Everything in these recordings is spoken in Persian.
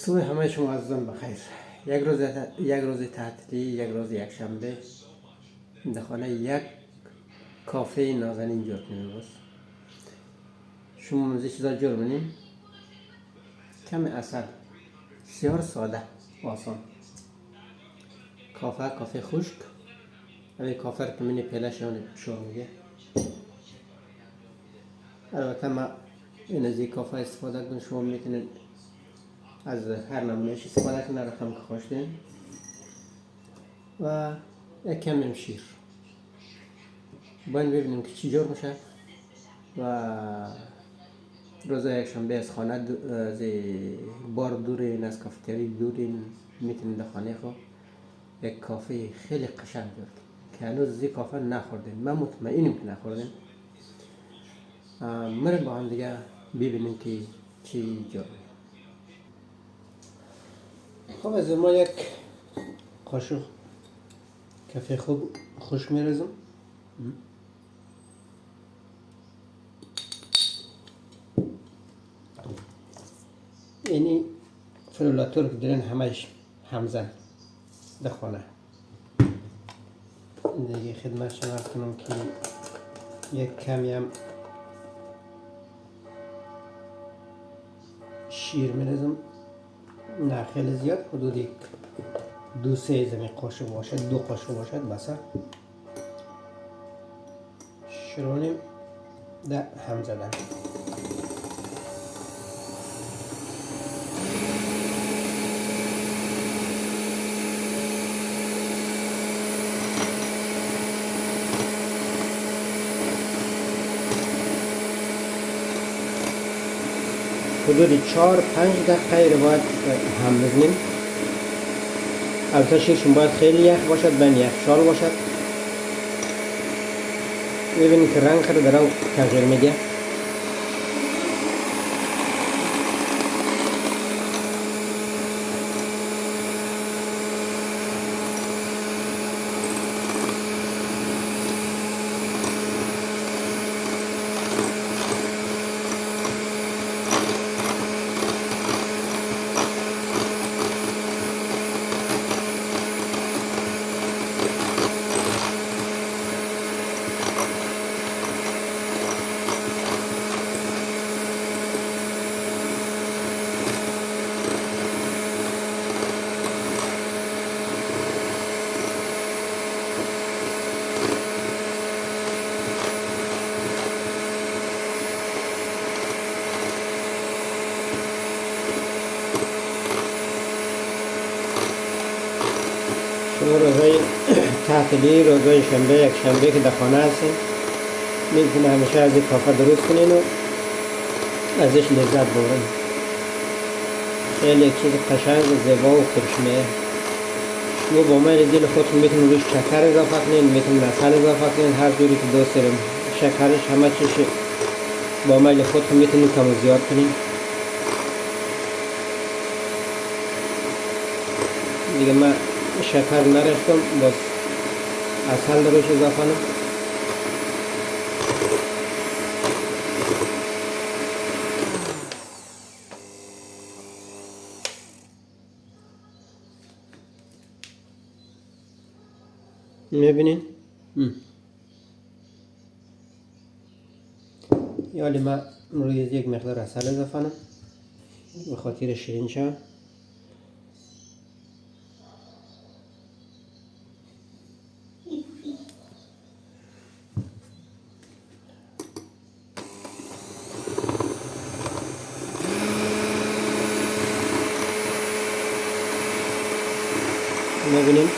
صبح همه شما عزیزان بخیر. یک روز تعطیلی، یک روز یک شنبه در خانه یک کافه نازنین جور کنیم. بس شما منزی چیزا جور کنیم، کم اصل، بسیار ساده، آسان. کافه خشک، اوی کافه رو که منی پیلش شور میگه. البته ما این از این کافه استفاده کنید، شما میتونید از هر نمونهش استفاده کنید، رقم که خوشتین. و یک کم شیر. باید ببینیم که چی جور میشه. و روز یک شنبه از خانه از بار دورین، از کافتری دورین، میتونید در خانه خود یک کافه خیلی قشنگ جور که هنوز از این کافه نخوردین. من مطمئنم که نخوردین. مرد با هم دیگه ببینیم که چی جور. خب از ما یک قاشق کافه خوب خوش میرزم. اینی فلولاتور که دارین همش همزن در خانه. دیگه خدمت شما عرض کنم که یک کمی هم شیر می‌ریزم، نه خیلی زیاد، حدود یک 2-3 زمین قاشق باشد، 2 قاشق باشد بس. شروع در هم زدن. حدود 4-5 دقیقه رو باید هم بزنیم. البته شیرشون باید خیلی یخ باشد، بین یخچال باشد. ببینید که رنگ خود داره تغییر میده. شما روزای تعطیلی، روزای شنبه، یک شنبه که در خانه هستین، میتونید همیشه از این کافه درست کنین و ازش لذت ببرین. خیلی یک چیز قشنگ و زیبا و خوشمزه. شما با میل دل خودتون میتونید روش شکر اضافه کنین، میتونید عسل اضافه کنین، هر جوری که دوست دارین. شکرش همه چیز با میل خودتون میتونید کم و زیاد کنین. دیگه من شکر نرشتم، بس عسل روش اضافه کنم. میبینین؟ یالی من روی یک مقدار عسل اضافه کنم به خاطر شیرین شه. میبینین؟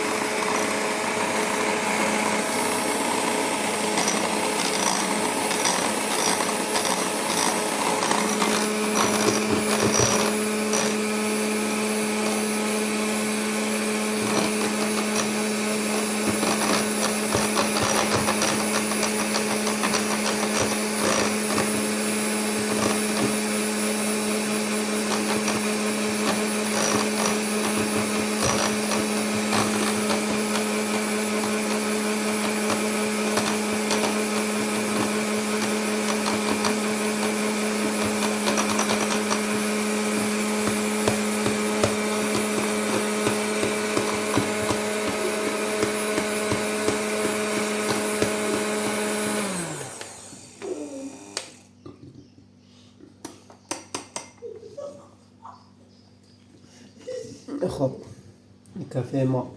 کافه ما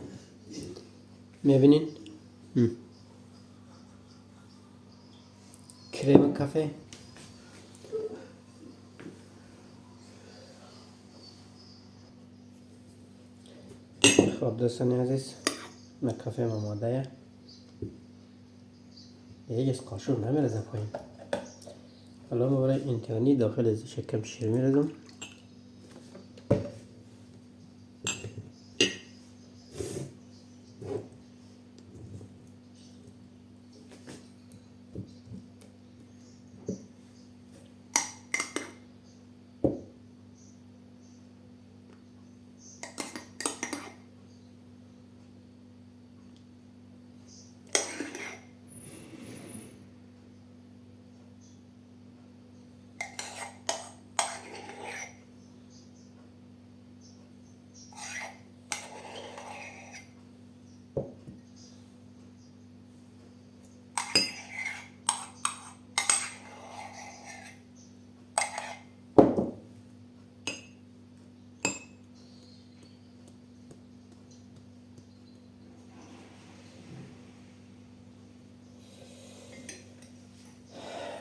میبینین کریم کافه. خب دوستان عزیز، ما کافه ما آماده. دیگه از قاشق نمیرزه پایین. حالا ما برای امتحانی داخل از شکم شیر میرزم.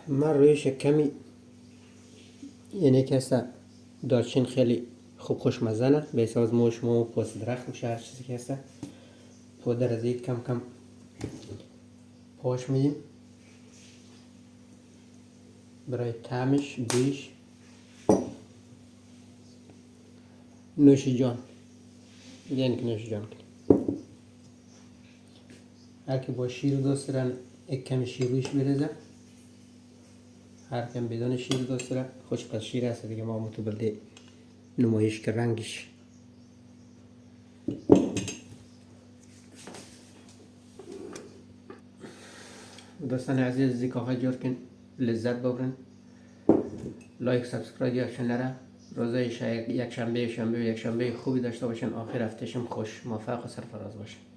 من روی شکمی یعنی که هسته دارچین خیلی خوب خوشمزه نه، به حساب موش و پوست درخت میشه، هر چیزی که هسته پودر از کم کم پاش میدیم برای طعمش بویش. نوش جان یعنی که نوش جان کنیم. هر که با شیر دوست دارن یک کمی شیر رویش بریزه، هر کم بدون شیر دوست داره خوش پس شیر هست دیگه. ما تو بلده نمایش که رنگش دوستان عزیز زیکاها جور کن، لذت ببرن. لایک سابسکرایب یادشون نره. روزای یک شنبه خوبی داشته باشن. آخر هفتهشم خوش، موفق و سرفراز باشن.